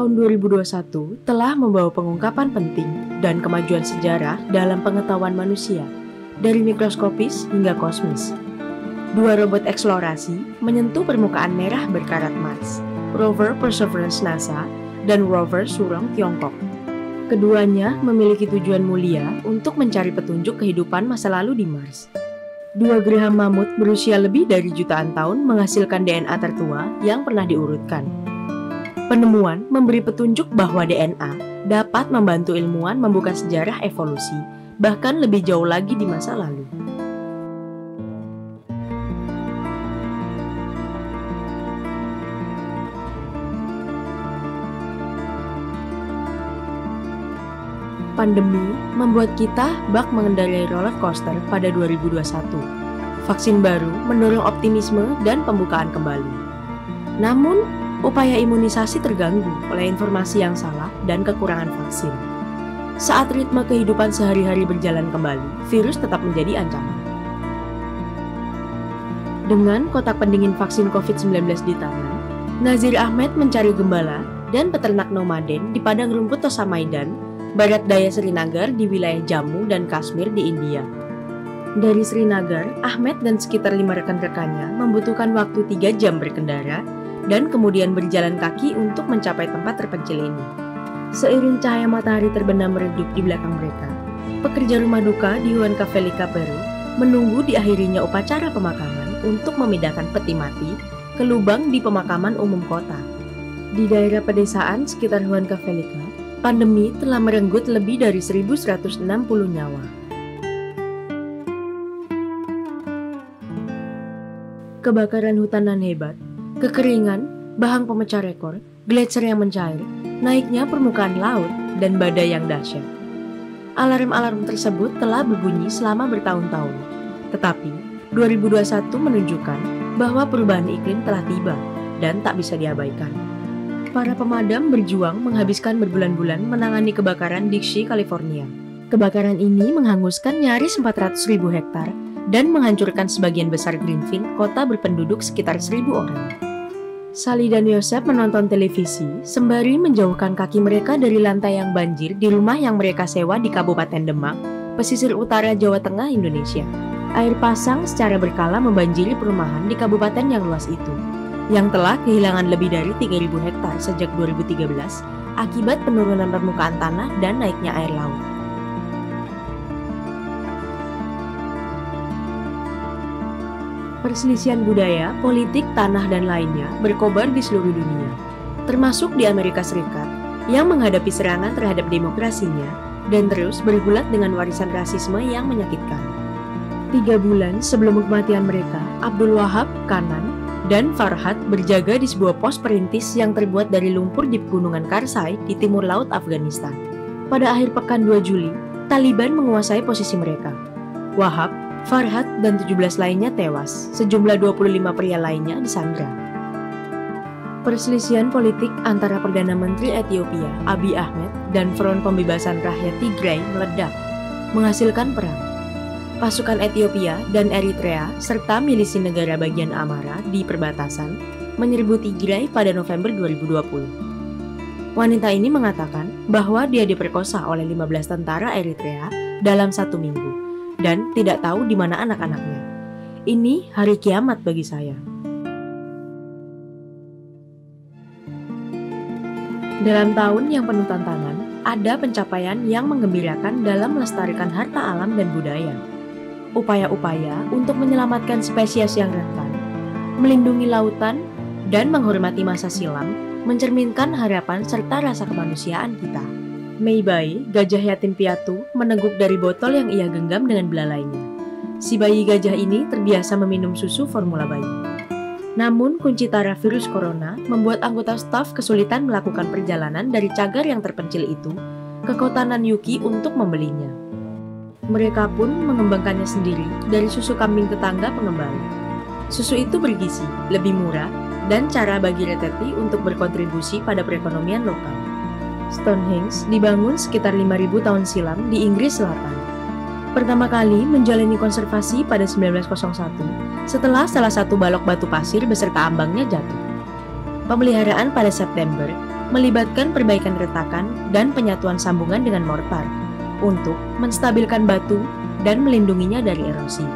Tahun 2021 telah membawa pengungkapan penting dan kemajuan sejarah dalam pengetahuan manusia, dari mikroskopis hingga kosmis. Dua robot eksplorasi menyentuh permukaan merah berkarat Mars, rover Perseverance NASA dan rover Zhurong Tiongkok. Keduanya memiliki tujuan mulia untuk mencari petunjuk kehidupan masa lalu di Mars. Dua geraham mamut berusia lebih dari jutaan tahun menghasilkan DNA tertua yang pernah diurutkan. Penemuan memberi petunjuk bahwa DNA dapat membantu ilmuwan membuka sejarah evolusi, bahkan lebih jauh lagi di masa lalu. Pandemi membuat kita bak mengendarai roller coaster pada 2021. Vaksin baru mendorong optimisme dan pembukaan kembali. Namun, upaya imunisasi terganggu oleh informasi yang salah dan kekurangan vaksin. Saat ritme kehidupan sehari-hari berjalan kembali, virus tetap menjadi ancaman. Dengan kotak pendingin vaksin COVID-19 di tangan, Nazir Ahmed mencari gembala dan peternak nomaden di padang rumput Tosa Maidan, barat daya Srinagar di wilayah Jammu dan Kashmir di India. Dari Srinagar, Ahmed dan sekitar 5 rekan-rekannya membutuhkan waktu 3 jam berkendara dan kemudian berjalan kaki untuk mencapai tempat terpencil ini. Seiring cahaya matahari terbenam meredup di belakang mereka, pekerja rumah duka di Huancavelica, Peru, menunggu diakhirinya upacara pemakaman untuk memindahkan peti mati ke lubang di pemakaman umum kota. Di daerah pedesaan sekitar Huancavelica, pandemi telah merenggut lebih dari 1.160 nyawa. Kebakaran hutan nan hebat, kekeringan, bahang pemecah rekor, gletser yang mencair, naiknya permukaan laut, dan badai yang dahsyat. Alarm-alarm tersebut telah berbunyi selama bertahun-tahun. Tetapi, 2021 menunjukkan bahwa perubahan iklim telah tiba dan tak bisa diabaikan. Para pemadam berjuang menghabiskan berbulan-bulan menangani kebakaran Dixie, California. Kebakaran ini menghanguskan nyaris 400.000 hektar dan menghancurkan sebagian besar Greenfield, kota berpenduduk sekitar 1.000 orang. Sally dan Yosef menonton televisi sembari menjauhkan kaki mereka dari lantai yang banjir di rumah yang mereka sewa di Kabupaten Demak, pesisir utara Jawa Tengah, Indonesia. Air pasang secara berkala membanjiri perumahan di kabupaten yang luas itu, yang telah kehilangan lebih dari 3.000 hektar sejak 2013 akibat penurunan permukaan tanah dan naiknya air laut. Perselisihan budaya, politik, tanah, dan lainnya berkobar di seluruh dunia, termasuk di Amerika Serikat, yang menghadapi serangan terhadap demokrasinya dan terus bergulat dengan warisan rasisme yang menyakitkan. 3 bulan sebelum kematian mereka, Abdul Wahab, Kanan, dan Farhad berjaga di sebuah pos perintis yang terbuat dari lumpur di pegunungan Karsai di timur laut Afghanistan. Pada akhir pekan 2 Juli, Taliban menguasai posisi mereka. Wahab, Farhad, dan 17 lainnya tewas, sejumlah 25 pria lainnya disandra. Perselisihan politik antara Perdana Menteri Ethiopia, Abiy Ahmed, dan Front Pembebasan Rakyat Tigray meledak, menghasilkan perang. Pasukan Ethiopia dan Eritrea, serta milisi negara bagian Amhara di perbatasan, menyerbu Tigray pada November 2020. Wanita ini mengatakan bahwa dia diperkosa oleh 15 tentara Eritrea dalam 1 minggu. Dan tidak tahu di mana anak-anaknya. Ini hari kiamat bagi saya. Dalam tahun yang penuh tantangan, ada pencapaian yang menggembirakan dalam melestarikan harta alam dan budaya. Upaya-upaya untuk menyelamatkan spesies yang rentan, melindungi lautan, dan menghormati masa silam, mencerminkan harapan serta rasa kemanusiaan kita. Mei Bai, gajah yatim piatu, meneguk dari botol yang ia genggam dengan belalainya. Si bayi gajah ini terbiasa meminum susu formula bayi. Namun, kunci tara virus corona membuat anggota staf kesulitan melakukan perjalanan dari cagar yang terpencil itu ke kota Nanyuki untuk membelinya. Mereka pun mengembangkannya sendiri dari susu kambing tetangga pengembala. Susu itu bergizi, lebih murah, dan cara bagi Reteti untuk berkontribusi pada perekonomian lokal. Stonehenge dibangun sekitar 5.000 tahun silam di Inggris Selatan. Pertama kali menjalani konservasi pada 1901 setelah salah satu balok batu pasir beserta ambangnya jatuh. Pemeliharaan pada September melibatkan perbaikan retakan dan penyatuan sambungan dengan mortar untuk menstabilkan batu dan melindunginya dari erosi.